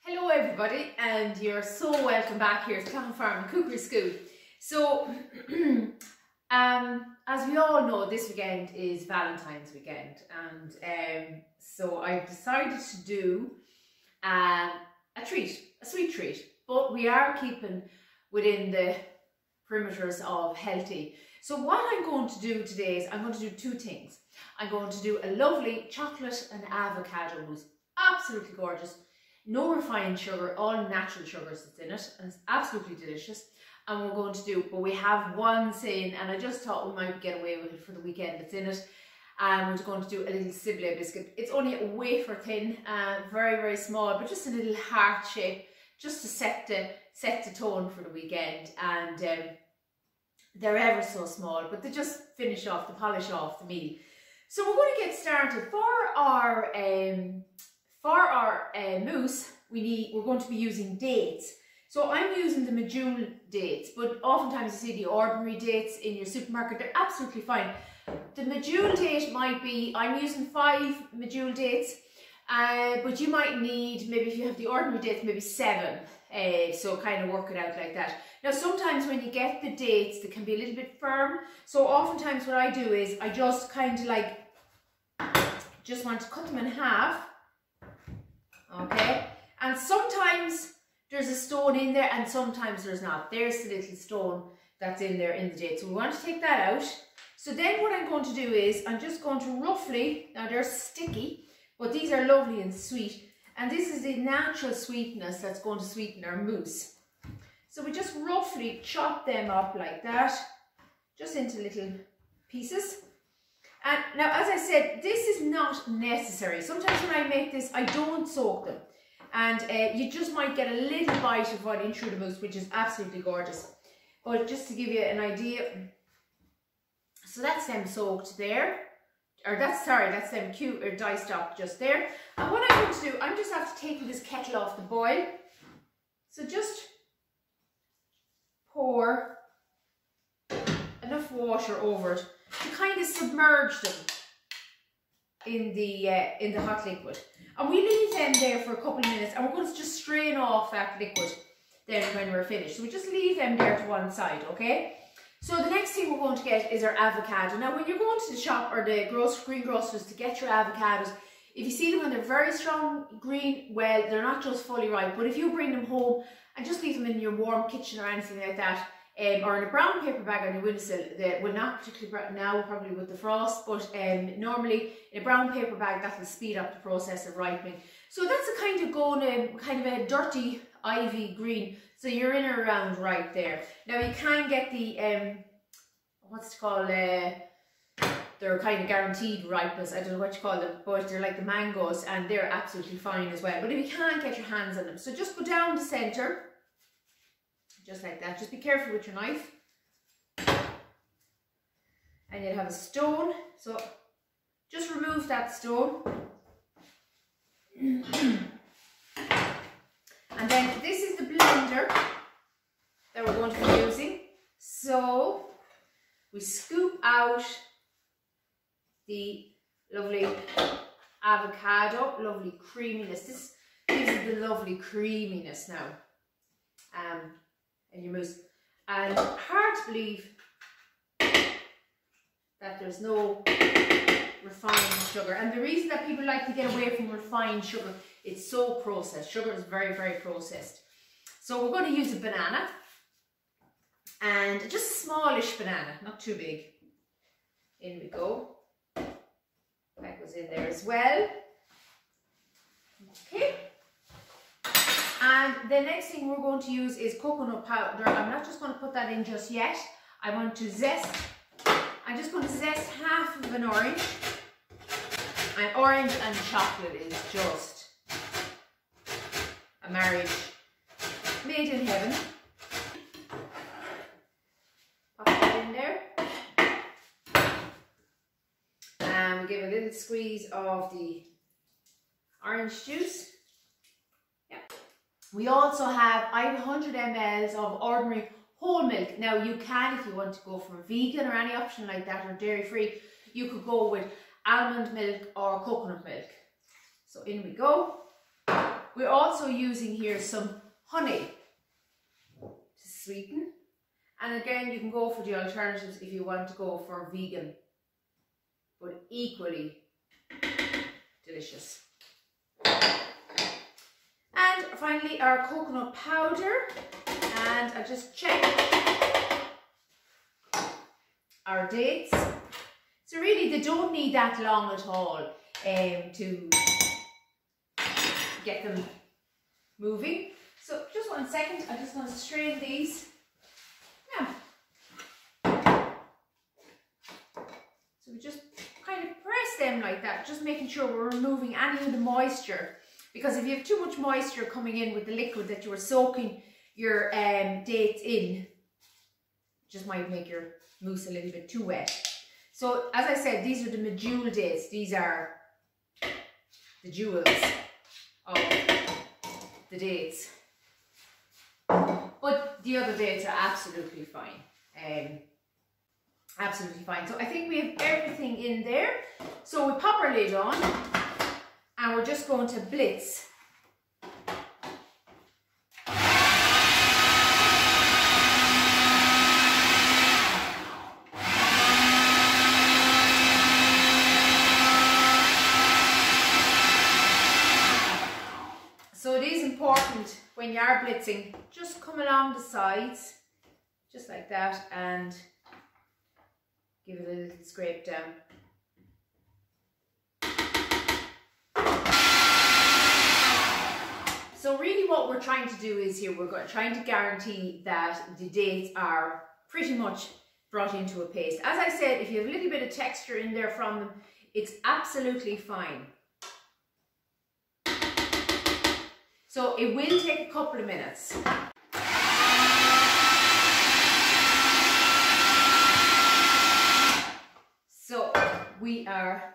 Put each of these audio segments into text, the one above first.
Hello everybody, and you're so welcome back here to Cloughan Farm and Cookery School. So, as we all know, this weekend is Valentine's weekend, and so I've decided to do a sweet treat, but we are keeping within the perimeters of healthy. So what I'm going to do today is I'm going to do two things. I'm going to do a lovely chocolate and avocado mousse, absolutely gorgeous. No refined sugar, all natural sugars that's in it, and it's absolutely delicious. And we're going to do, but we have one saying, and I just thought we might get away with it for the weekend that's in it. And we're going to do a little sablé biscuit. It's only a wafer thin, very, very small, but just a little heart shape, just to set the tone for the weekend. And they're ever so small, but they just finish off, to polish off the meal. So we're going to get started. For our mousse, we're going to be using dates. So I'm using the medjool dates, but oftentimes you see the ordinary dates in your supermarket. They're absolutely fine. The medjool date might be, I'm using 5 medjool dates, but you might need, maybe if you have the ordinary dates, maybe 7. So kind of work it out like that. Now sometimes when you get the dates, they can be a little bit firm. So oftentimes what I do is I just kind of like, just want to cut them in half. Okay, and sometimes there's a stone in there and sometimes there's not. There's the little stone that's in there in the date. So we want to take that out. So then what I'm going to do is I'm just going to roughly, now they're sticky, but these are lovely and sweet. And this is the natural sweetness that's going to sweeten our mousse. So we just roughly chop them up like that, just into little pieces. And now, as I said, this is not necessary. Sometimes when I make this, I don't soak them. And you just might get a little bite of what in through the mousse, which is absolutely gorgeous. But just to give you an idea, so that's them soaked there. Or that's them cute or diced up just there. And what I'm going to do, I'm just have to take this kettle off the boil. So just pour enough water over it to kind of submerge them in the hot liquid. And we leave them there for a couple of minutes, and we're going to just strain off that liquid then when we're finished. So we just leave them there to one side, okay? So the next thing we're going to get is our avocado. Now when you're going to the shop or the green grocers to get your avocados, if you see them and they're very strong green, well, they're not just fully ripe, but if you bring them home and just leave them in your warm kitchen or anything like that, or in a brown paper bag on your windowsill, well, not particularly now probably with the frost, but normally in a brown paper bag that will speed up the process of ripening. So that's a kind of a dirty ivy green, so you're in or around right there. Now you can get the what's it called, they're kind of guaranteed ripeness, I don't know what you call them, but they're like the mangoes and they're absolutely fine as well. But if you can't get your hands on them, so just go down the centre, just like that. Just be careful with your knife. And you'll have a stone. So just remove that stone. And then this is the blender that we're going to be using. So we scoop out the lovely avocado, lovely creaminess. This gives it the lovely creaminess now. And your mousse. And hard to believe that there's no refined sugar. And the reason that people like to get away from refined sugar, it's so processed. Sugar is very, very processed. So we're going to use a banana, and just a smallish banana, not too big. In we go. That goes in there as well. Okay. And the next thing we're going to use is coconut powder. I'm not just going to put that in just yet. I want to zest. I'm just going to zest half of an orange. And orange and chocolate is just a marriage made in heaven. Pop that in there. And we give a little squeeze of the orange juice. We also have, I have 100 ml of ordinary whole milk. Now you can, if you want to go for vegan or any option like that, or dairy free, you could go with almond milk or coconut milk. So in we go. we're also using here some honey to sweeten. And again, you can go for the alternatives if you want to go for vegan, but equally delicious. And finally, our coconut powder. And I just check our dates. So really, they don't need that long at all to get them moving. So just 1 second, I just want to strain these. Now, so we just kind of press them like that, just making sure we're removing any of the moisture. Because if you have too much moisture coming in with the liquid that you were soaking your dates in, it just might make your mousse a little bit too wet. So as I said, these are the medjool dates. These are the jewels of the dates. But the other dates are absolutely fine. Absolutely fine. So I think we have everything in there. So we pop our lid on and we're just going to blitz. So it is important when you are blitzing, just come along the sides, just like that, and give it a little scrape down. So really what we're trying to do is here, we're trying to guarantee that the dates are pretty much brought into a paste. As I said, if you have a little bit of texture in there from them, it's absolutely fine. So it will take a couple of minutes. So we are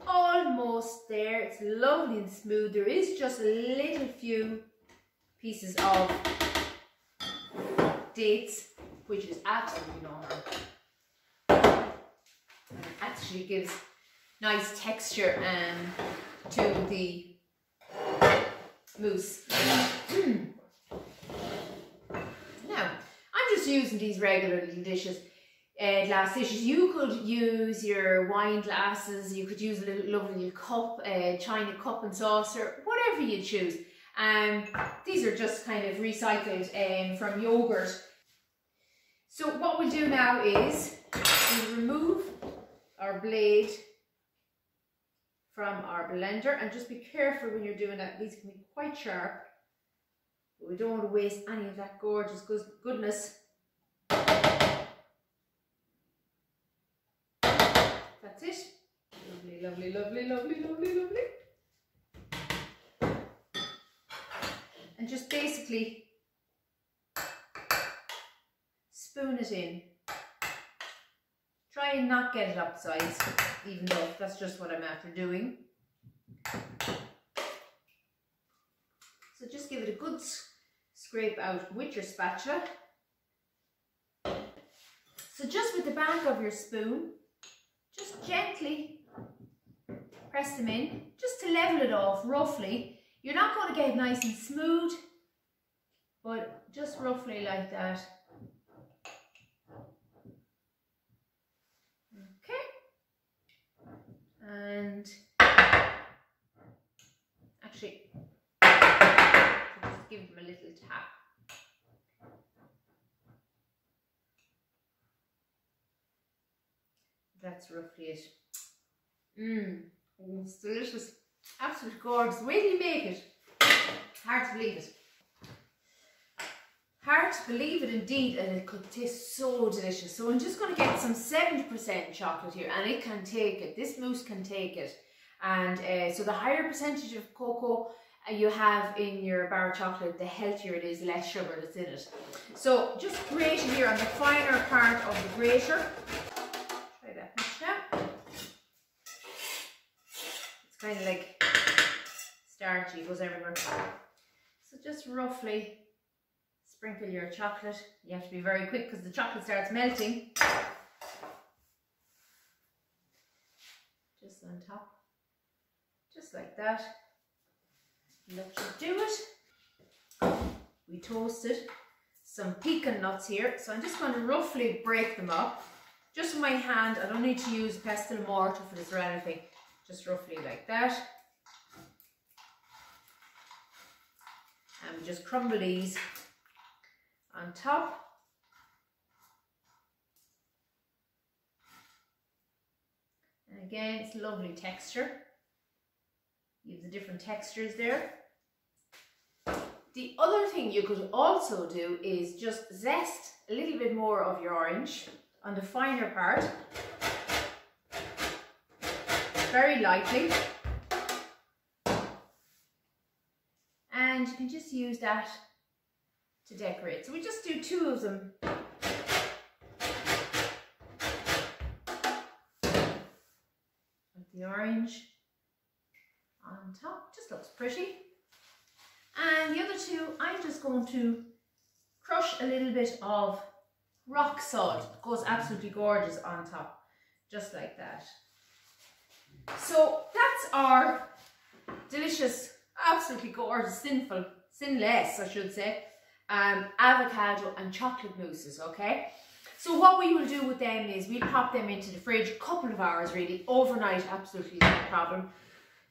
almost there. It's lovely and smooth. There is just a little few pieces of dates, which is absolutely normal. And it actually gives nice texture to the mousse. Now, I'm just using these regular little dishes, glass dishes. You could use your wine glasses, you could use a little lovely little cup, china cup and saucer, whatever you choose. These are just kind of recycled from yogurt. So what we'll do now is we'll remove our blade from our blender, and just be careful when you're doing that. These can be quite sharp, but we don't want to waste any of that gorgeous goodness. That's it. Lovely, lovely, lovely, lovely, lovely, lovely. And just basically spoon it in. Try and not get it upsides, even though that's just what I'm after doing. So just give it a good scrape out with your spatula. So just with the back of your spoon, just gently press them in, just to level it off roughly. You're not going to get it nice and smooth, but just roughly like that. And actually, just give them a little tap. That's roughly it. It's delicious. Absolutely gorgeous. The way you make it, hard to believe it. Hard to believe it indeed, and it could taste so delicious. So I'm just going to get some 70% chocolate here, and it can take it. This mousse can take it. And so the higher percentage of cocoa you have in your bar of chocolate, the healthier it is, the less sugar that's in it. So just grate it here on the finer part of the grater. Try that much now. It's kind of like starchy, it goes everywhere. So just roughly sprinkle your chocolate. You have to be very quick because the chocolate starts melting. Just on top, just like that. That should do it. We toasted some pecan nuts here, so I'm just going to roughly break them up. Just with my hand, I don't need to use pestle and mortar for this or anything. Just roughly like that. And we just crumble these on top. And again, it's a lovely texture. You have the different textures there. The other thing you could also do is just zest a little bit more of your orange on the finer part, very lightly, and you can just use that to decorate. So we just do 2 of them. With the orange on top, just looks pretty. And the other 2, I'm just going to crush a little bit of rock salt. It goes absolutely gorgeous on top, just like that. So that's our delicious, absolutely gorgeous, sinless, I should say, avocado and chocolate mousses, okay? So what we will do with them is we'll pop them into the fridge a couple of hours, really, overnight, absolutely no problem.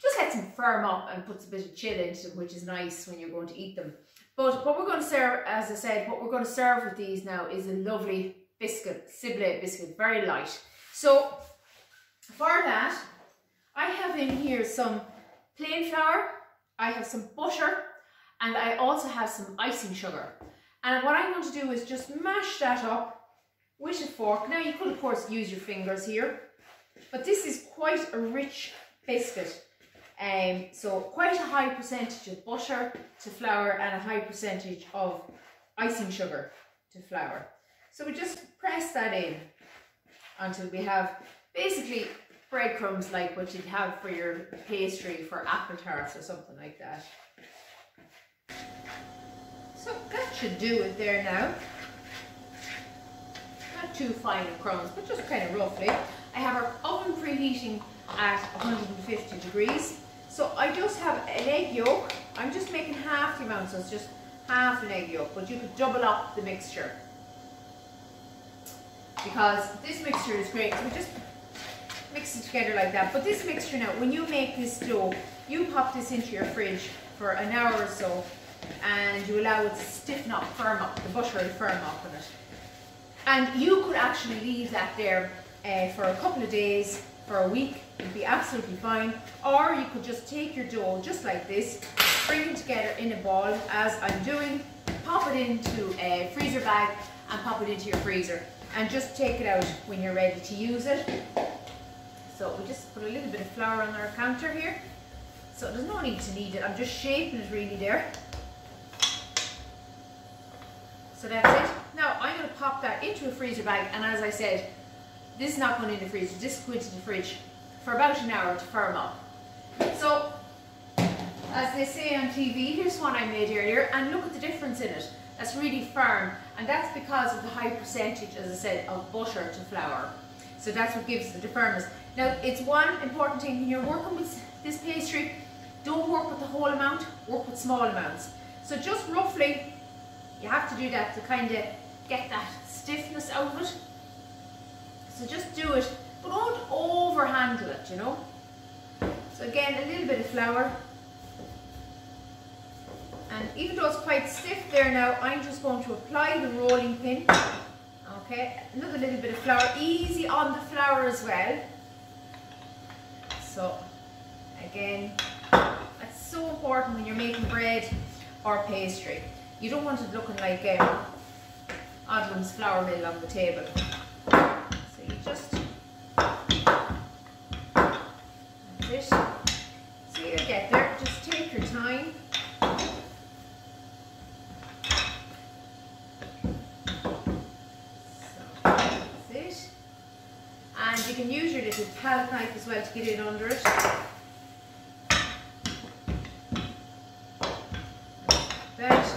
Just lets them firm up and puts a bit of chill into them, which is nice when you're going to eat them. But what we're going to serve, as I said, what we're going to serve with these now is a lovely biscuit, sablé biscuit, very light. So for that, I have in here some plain flour, I have some butter, and I also have some icing sugar. And what I'm going to do is just mash that up with a fork. Now you could of course use your fingers here, but this is quite a rich biscuit. So quite a high percentage of butter to flour and a high percentage of icing sugar to flour. So we just press that in until we have basically breadcrumbs like what you'd have for your pastry for apple tarts or something like that. So that should do it there now. Not too fine of crumbs, but just kind of roughly. I have our oven preheating at 150 degrees. So I just have an egg yolk. I'm just making half the amount, so it's just half an egg yolk, but you could double up the mixture because this mixture is great. So we just mix it together like that. But this mixture now, when you make this dough, you pop this into your fridge for an hour or so and you allow it to stiffen up, firm up, the butter will firm up on it. And you could actually leave that there for a couple of days, for a week, it'd be absolutely fine. Or you could just take your dough just like this, bring it together in a ball as I'm doing, pop it into a freezer bag and pop it into your freezer and just take it out when you're ready to use it. So we just put a little bit of flour on our counter here. So there's no need to knead it, I'm just shaping it really there. So that's it. Now I'm going to pop that into a freezer bag, and as I said, this is not going in the freezer, this will go into the fridge for about an hour to firm up. So, as they say on TV, here's one I made earlier, and look at the difference in it. That's really firm, and that's because of the high percentage, as I said, of butter to flour. So that's what gives it the firmness. Now, it's one important thing when you're working with this pastry, don't work with the whole amount, work with small amounts. So just roughly, you have to do that to kind of get that stiffness out of it. So just do it, but don't overhandle it, you know. So again, a little bit of flour. And even though it's quite stiff there now, I'm just going to apply the rolling pin. Okay, another little bit of flour, easy on the flour as well. So again, that's so important when you're making bread or pastry. You don't want it looking like Odlum's flour mill on the table. So you just, that's it. So you'll get there, just take your time. So that's it. And you can use your little palette knife as well to get in under it. That.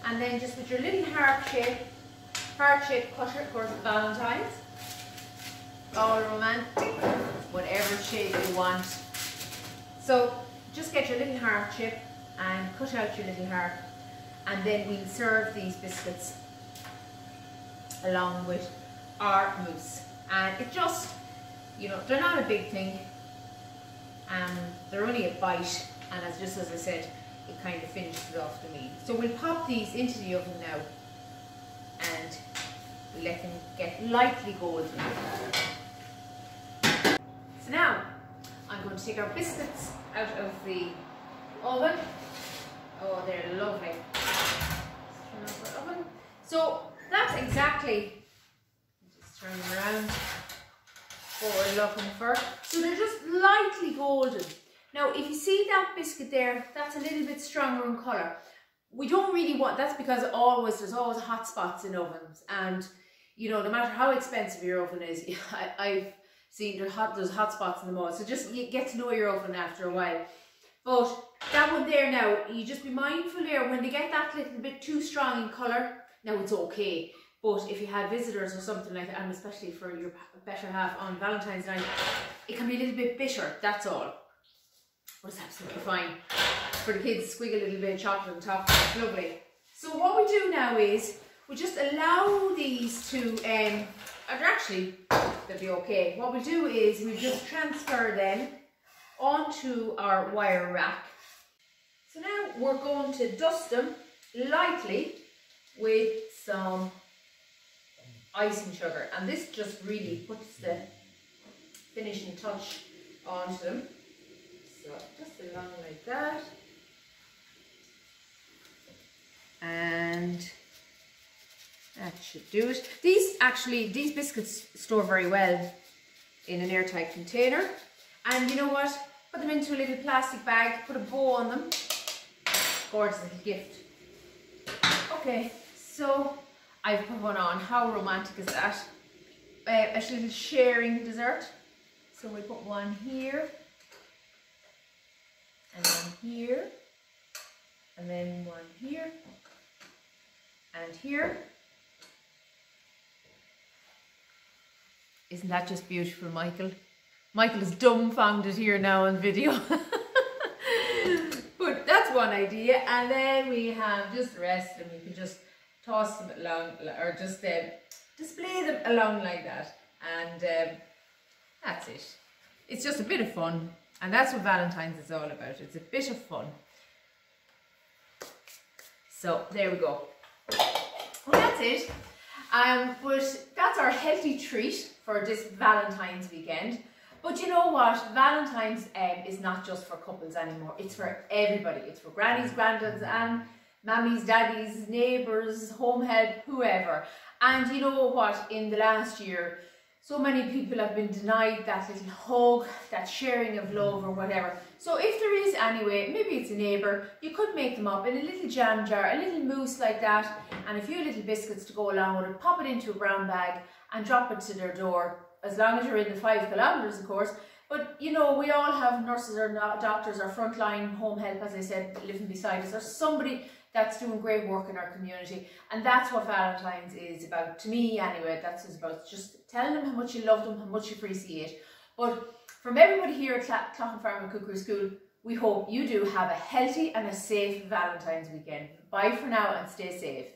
And then just with your little heart-shaped cutter, of course, Valentine's, all romantic, whatever shape you want. So just get your little heart chip and cut out your little heart, and then we'll serve these biscuits along with our mousse. And it just, you know, they're not a big thing, they're only a bite, and as I said, it kind of finishes off the meal. So we'll pop these into the oven now, and we'll let them get lightly golden. So now I'm going to take our biscuits out of the oven. Oh, they're lovely. Let's turn off our oven. So that's exactly, just turn them around, what we're looking for. So they're just lightly golden. Now, if you see that biscuit there, that's a little bit stronger in colour. We don't really want, that's because there's always hot spots in ovens, and you know, no matter how expensive your oven is, I've seen there's hot spots in them all. So just you get to know your oven after a while. But that one there now, you just be mindful there when they get that little bit too strong in colour. Now it's okay, but if you had visitors or something like that, and especially for your better half on Valentine's night, it can be a little bit bitter, that's all. But it's absolutely fine. For the kids, squiggle a little bit of chocolate on top, it's lovely. So what we do now is, we just allow these to, they'll be okay. What we'll do is, we just transfer them onto our wire rack. So now we're going to dust them lightly with some icing sugar, and this just really puts the finishing touch onto them. So just along like that, and that should do it. These biscuits store very well in an airtight container, and you know what, put them into a little plastic bag, put a bow on them. Gorgeous little gift. Okay, so I've put one on. How romantic is that? A little sharing dessert. So we put one here, and one here, and then one here, and here. Isn't that just beautiful, Michael? Michael is dumbfounded here now on video. But that's one idea, and then we have just the rest, and we can just toss them along, or just display them along like that, and that's it. It's just a bit of fun, and that's what Valentine's is all about. It's a bit of fun. So there we go. Well, that's it. But that's our healthy treat for this Valentine's weekend. But you know what? Valentine's is not just for couples anymore. It's for everybody. It's for grannies, granddads, and mammies, daddies, neighbours, home help, whoever. And you know what? In the last year, so many people have been denied that little hug, that sharing of love or whatever. So if there is anyway, maybe it's a neighbour, you could make them up in a little jam jar, a little mousse like that, and a few little biscuits to go along with it. Pop it into a brown bag and drop it to their door, as long as you're in the 5 kilometres, of course. But you know, we all have nurses or doctors or frontline home help, as I said, living beside us. There's somebody that's doing great work in our community, and that's what Valentine's is about, to me anyway. That's what it's about, just telling them how much you love them, how much you appreciate. But from everybody here at Cloughan Farm and Cookery School, we hope you do have a healthy and a safe Valentine's weekend. Bye for now, and stay safe.